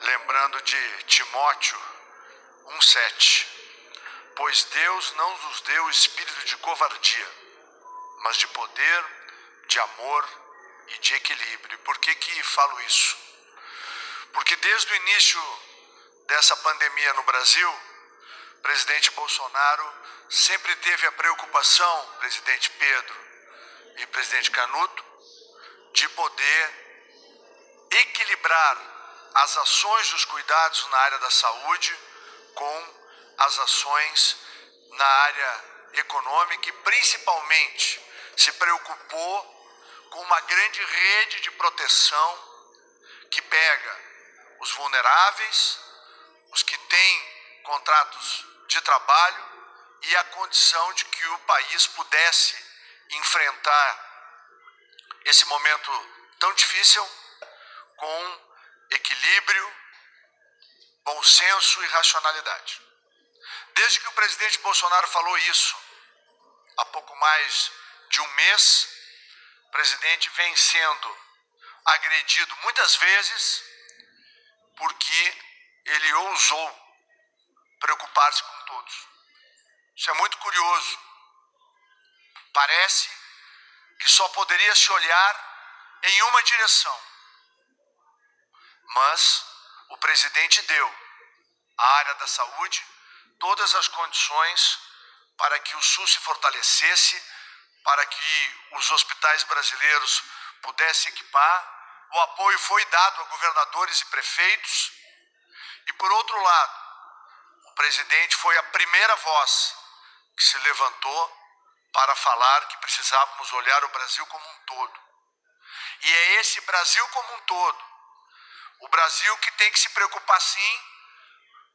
lembrando de Timóteo 1,7. Pois Deus não nos deu espírito de covardia, mas de poder, de amor e de equilíbrio. Por que falo isso? Porque desde o início dessa pandemia no Brasil, o presidente Bolsonaro sempre teve a preocupação, presidente Pedro e presidente Canuto, de poder equilibrar as ações dos cuidados na área da saúde com as ações na área econômica e principalmente se preocupou com uma grande rede de proteção que pega os vulneráveis, os que têm contratos de trabalho e a condição de que o país pudesse enfrentar esse momento tão difícil com equilíbrio, bom senso e racionalidade. Desde que o presidente Bolsonaro falou isso, há pouco mais de um mês, o presidente vem sendo agredido muitas vezes porque ele ousou preocupar-se com todos. Isso é muito curioso. Parece que só poderia se olhar em uma direção. Mas o presidente deu à área da saúde todas as condições para que o SUS se fortalecesse, para que os hospitais brasileiros pudessem equipar. O apoio foi dado a governadores e prefeitos. E, por outro lado, o presidente foi a primeira voz que se levantou para falar que precisávamos olhar o Brasil como um todo. E é esse Brasil como um todo, o Brasil que tem que se preocupar, sim,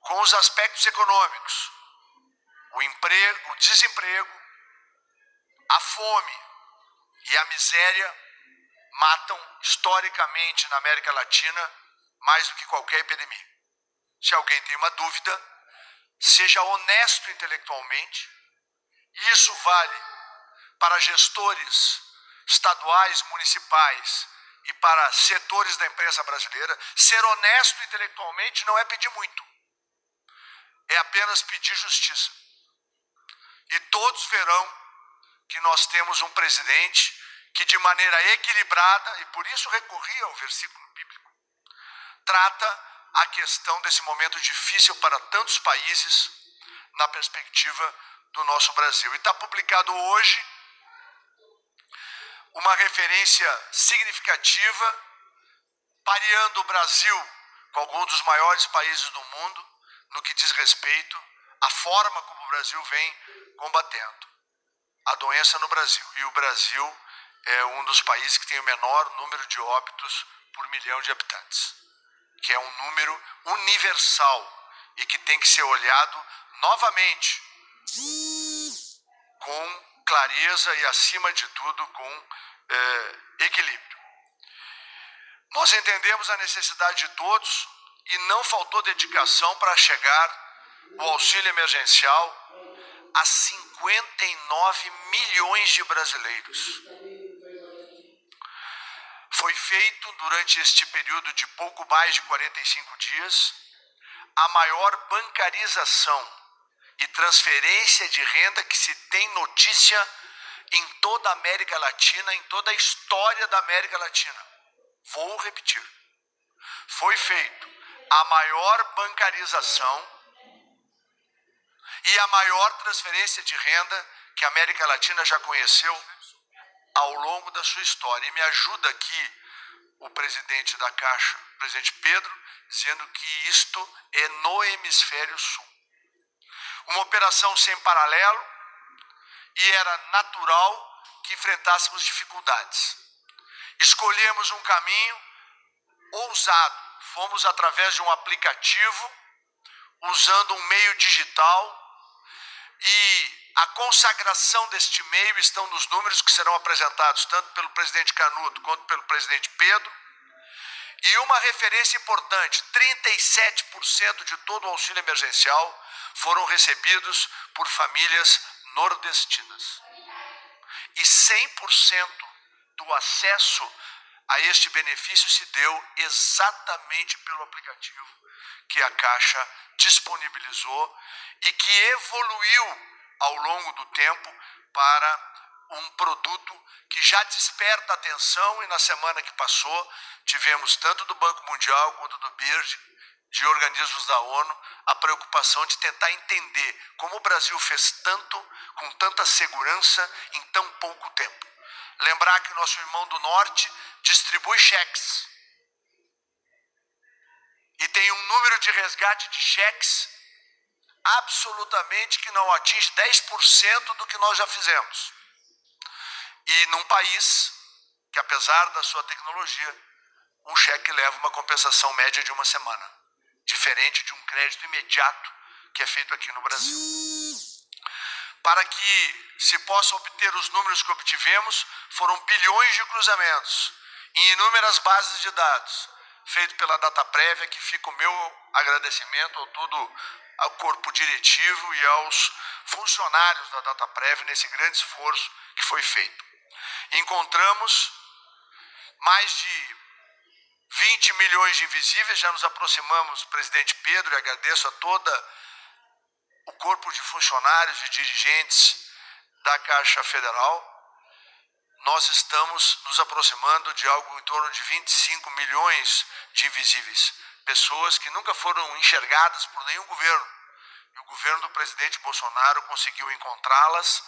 com os aspectos econômicos. O emprego, o desemprego, a fome e a miséria matam historicamente na América Latina mais do que qualquer epidemia. Se alguém tem uma dúvida, seja honesto intelectualmente. Isso vale para gestores estaduais, municipais e para setores da imprensa brasileira. Ser honesto intelectualmente não é pedir muito, é apenas pedir justiça. E todos verão que nós temos um presidente que, de maneira equilibrada, e por isso recorri ao versículo bíblico, trata a questão desse momento difícil para tantos países na perspectiva do nosso Brasil. E está publicado hoje uma referência significativa, pareando o Brasil com alguns dos maiores países do mundo no que diz respeito à forma como o Brasil vem combatendo a doença no Brasil. E o Brasil é um dos países que tem o menor número de óbitos por milhão de habitantes, que é um número universal e que tem que ser olhado novamente com clareza e, acima de tudo, com equilíbrio. Nós entendemos a necessidade de todos e não faltou dedicação para chegar o auxílio emergencial a 59 milhões de brasileiros. Foi feito, durante este período de pouco mais de 45 dias, a maior bancarização e transferência de renda que se tem notícia em toda a América Latina, em toda a história da América Latina. Vou repetir. Foi feito a maior bancarização e a maior transferência de renda que a América Latina já conheceu ao longo da sua história. E me ajuda aqui o presidente da Caixa, o presidente Pedro, dizendo que isto é no hemisfério sul. Uma operação sem paralelo, e era natural que enfrentássemos dificuldades. Escolhemos um caminho ousado. Fomos através de um aplicativo, usando um meio digital, e a consagração deste meio estão nos números que serão apresentados tanto pelo presidente Canuto quanto pelo presidente Pedro. E uma referência importante: 37% de todo o auxílio emergencial foram recebidos por famílias nordestinas. E 100% do acesso a este benefício se deu exatamente pelo aplicativo que a Caixa disponibilizou e que evoluiu ao longo do tempo para um produto que já desperta atenção, e na semana que passou tivemos tanto do Banco Mundial quanto do BIRD, de organismos da ONU, a preocupação de tentar entender como o Brasil fez tanto, com tanta segurança, em tão pouco tempo. Lembrar que o nosso irmão do Norte distribui cheques e tem um número de resgate de cheques absolutamente que não atinge 10% do que nós já fizemos. E num país que, apesar da sua tecnologia, um cheque leva uma compensação média de uma semana, diferente de um crédito imediato que é feito aqui no Brasil. Para que se possa obter os números que obtivemos, foram bilhões de cruzamentos em inúmeras bases de dados, feito pela Dataprev, que fica o meu agradecimento ao corpo diretivo e aos funcionários da Dataprev nesse grande esforço que foi feito. Encontramos mais de 20 milhões de invisíveis, já nos aproximamos, presidente Pedro, e agradeço a todo o corpo de funcionários e dirigentes da Caixa Federal. Nós estamos nos aproximando de algo em torno de 25 milhões de invisíveis, pessoas que nunca foram enxergadas por nenhum governo. E o governo do presidente Bolsonaro conseguiu encontrá-las,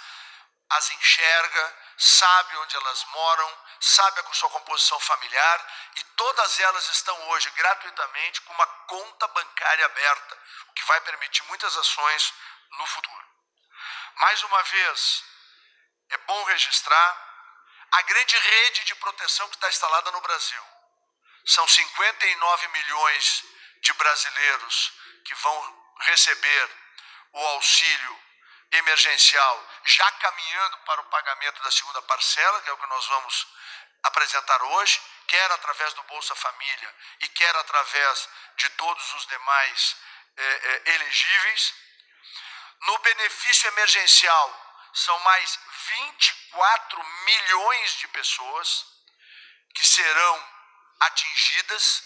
as enxerga, sabe onde elas moram, sabe a sua composição familiar, e todas elas estão hoje gratuitamente com uma conta bancária aberta, o que vai permitir muitas ações no futuro. Mais uma vez, é bom registrar a grande rede de proteção que está instalada no Brasil. São 59 milhões de brasileiros que vão receber o auxílio emergencial, já caminhando para o pagamento da segunda parcela, que é o que nós vamos apresentar hoje, quer através do Bolsa Família e quer através de todos os demais elegíveis. No benefício emergencial, são mais 24 milhões de pessoas que serão atingidas.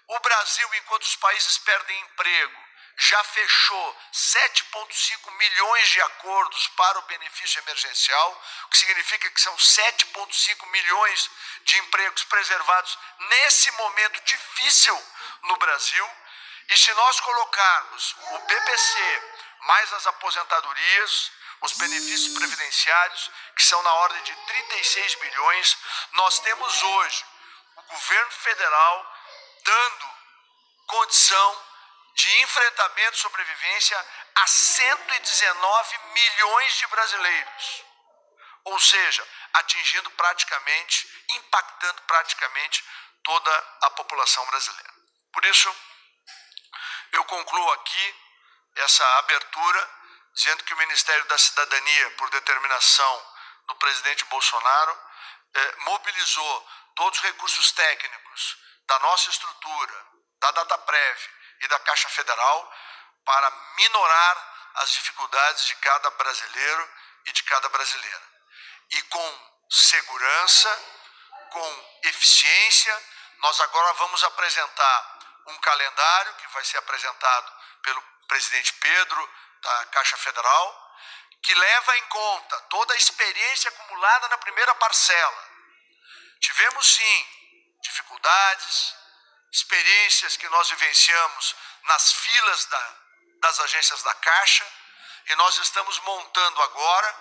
O Brasil, enquanto os países perdem emprego, já fechou 7,5 milhões de acordos para o benefício emergencial, o que significa que são 7,5 milhões de empregos preservados nesse momento difícil no Brasil. E se nós colocarmos o BPC mais as aposentadorias, os benefícios previdenciários, que são na ordem de 36 bilhões, nós temos hoje o governo federal dando condição de enfrentamento e sobrevivência a 119 milhões de brasileiros. Ou seja, atingindo praticamente, impactando praticamente toda a população brasileira. Por isso, eu concluo aqui essa abertura dizendo que o Ministério da Cidadania, por determinação do presidente Bolsonaro, mobilizou todos os recursos técnicos da nossa estrutura, da Dataprev e da Caixa Federal para minorar as dificuldades de cada brasileiro e de cada brasileira. E com segurança, com eficiência, nós agora vamos apresentar um calendário que vai ser apresentado pelo presidente Pedro da Caixa Federal, que leva em conta toda a experiência acumulada na primeira parcela. Tivemos sim dificuldades, experiências que nós vivenciamos nas filas das agências da Caixa, e nós estamos montando agora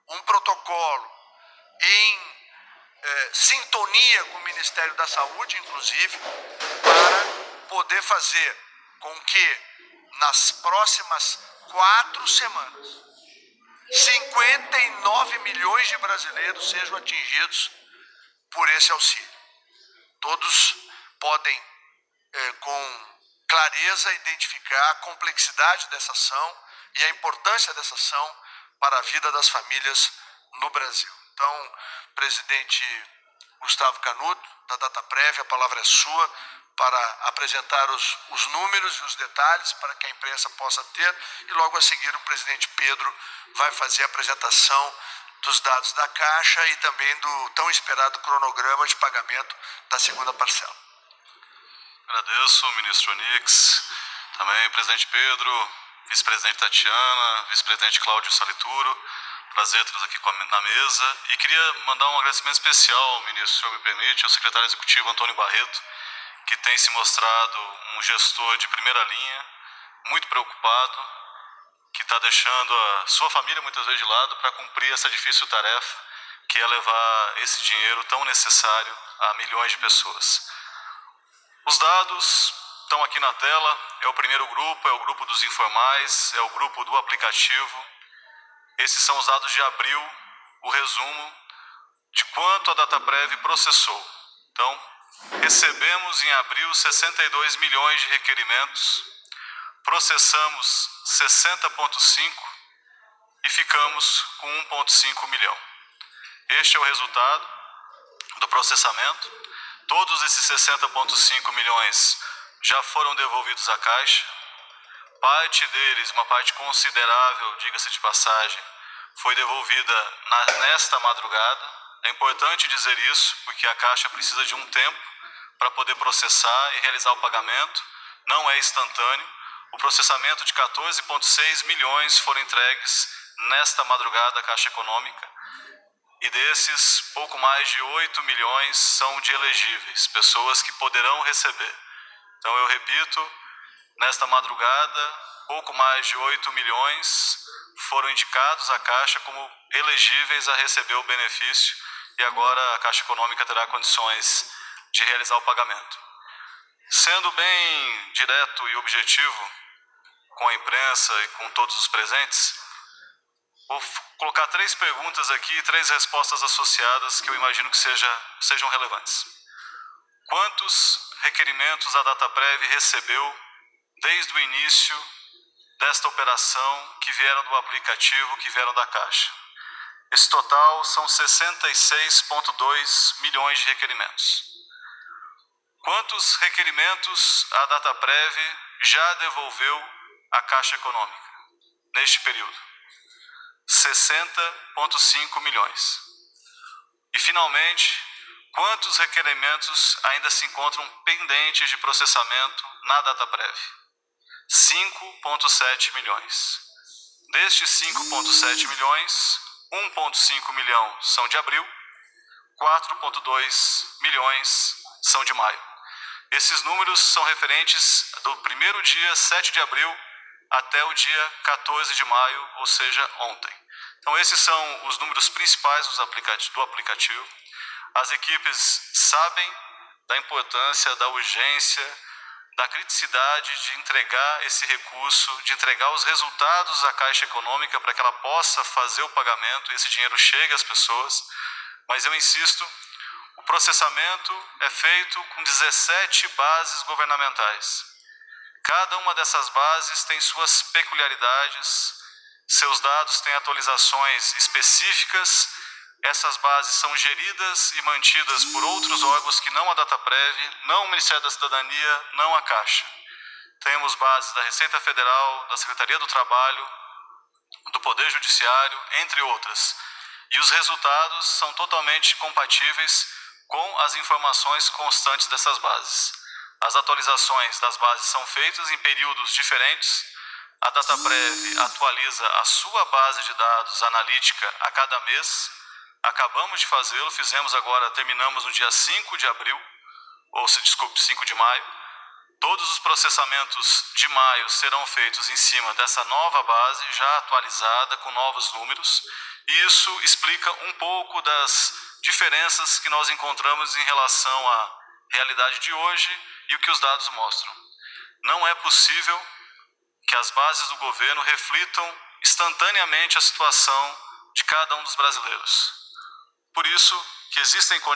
um protocolo em sintonia com o Ministério da Saúde, inclusive, para poder fazer com que nas próximas 4 semanas 59 milhões de brasileiros sejam atingidos por esse auxílio. Todos podem, com clareza, identificar a complexidade dessa ação e a importância dessa ação para a vida das famílias no Brasil. Então, presidente Gustavo Canuto, da Dataprev, a palavra é sua para apresentar os números e os detalhes para que a imprensa possa ter, e logo a seguir o presidente Pedro vai fazer a apresentação dos dados da Caixa e também do tão esperado cronograma de pagamento da segunda parcela. Agradeço, ministro Onix, também presidente Pedro, vice-presidente Tatiana, vice-presidente Cláudio Salituro, prazer tê-los aqui na mesa. E queria mandar um agradecimento especial ao ministro, se o senhor me permite, ao secretário executivo Antônio Barreto, que tem se mostrado um gestor de primeira linha, muito preocupado, que está deixando a sua família muitas vezes de lado para cumprir essa difícil tarefa, que é levar esse dinheiro tão necessário a milhões de pessoas. Os dados estão aqui na tela, é o primeiro grupo, é o grupo dos informais, é o grupo do aplicativo. Esses são os dados de abril, o resumo de quanto a Dataprev processou. Então, recebemos em abril 62 milhões de requerimentos, processamos 60,5 e ficamos com 1,5 milhão. Este é o resultado do processamento. Todos esses 60,5 milhões já foram devolvidos à Caixa. Parte deles, uma parte considerável, diga-se de passagem, foi devolvida nesta madrugada. É importante dizer isso, porque a Caixa precisa de um tempo para poder processar e realizar o pagamento. Não é instantâneo. O processamento de 14,6 milhões foram entregues nesta madrugada à Caixa Econômica. E desses, pouco mais de 8 milhões são de elegíveis, pessoas que poderão receber. Então eu repito, nesta madrugada, pouco mais de 8 milhões foram indicados à Caixa como elegíveis a receber o benefício e agora a Caixa Econômica terá condições de realizar o pagamento. Sendo bem direto e objetivo com a imprensa e com todos os presentes, vou colocar 3 perguntas aqui e 3 respostas associadas que eu imagino que sejam relevantes. Quantos requerimentos a Dataprev recebeu desde o início desta operação que vieram do aplicativo, que vieram da Caixa? Esse total são 66,2 milhões de requerimentos. Quantos requerimentos a Dataprev já devolveu à Caixa Econômica neste período? 60,5 milhões. E, finalmente, quantos requerimentos ainda se encontram pendentes de processamento na Dataprev? 5,7 milhões. Destes 5,7 milhões, 1,5 milhão são de abril, 4,2 milhões são de maio. Esses números são referentes do primeiro dia, 7 de abril, até o dia 14 de maio, ou seja, ontem. Então esses são os números principais do aplicativo. As equipes sabem da importância, da urgência, da criticidade de entregar esse recurso, de entregar os resultados à Caixa Econômica para que ela possa fazer o pagamento e esse dinheiro chegue às pessoas. Mas eu insisto, o processamento é feito com 17 bases governamentais. Cada uma dessas bases tem suas peculiaridades, seus dados têm atualizações específicas. Essas bases são geridas e mantidas por outros órgãos que não a Dataprev, não o Ministério da Cidadania, não a Caixa. Temos bases da Receita Federal, da Secretaria do Trabalho, do Poder Judiciário, entre outras. E os resultados são totalmente compatíveis com as informações constantes dessas bases. As atualizações das bases são feitas em períodos diferentes. A Dataprev atualiza a sua base de dados analítica a cada mês. Acabamos de fazê-lo, terminamos no dia 5 de abril, 5 de maio. Todos os processamentos de maio serão feitos em cima dessa nova base, já atualizada, com novos números. E isso explica um pouco das diferenças que nós encontramos em relação à realidade de hoje e o que os dados mostram. Não é possível que as bases do governo reflitam instantaneamente a situação de cada um dos brasileiros. Por isso que existem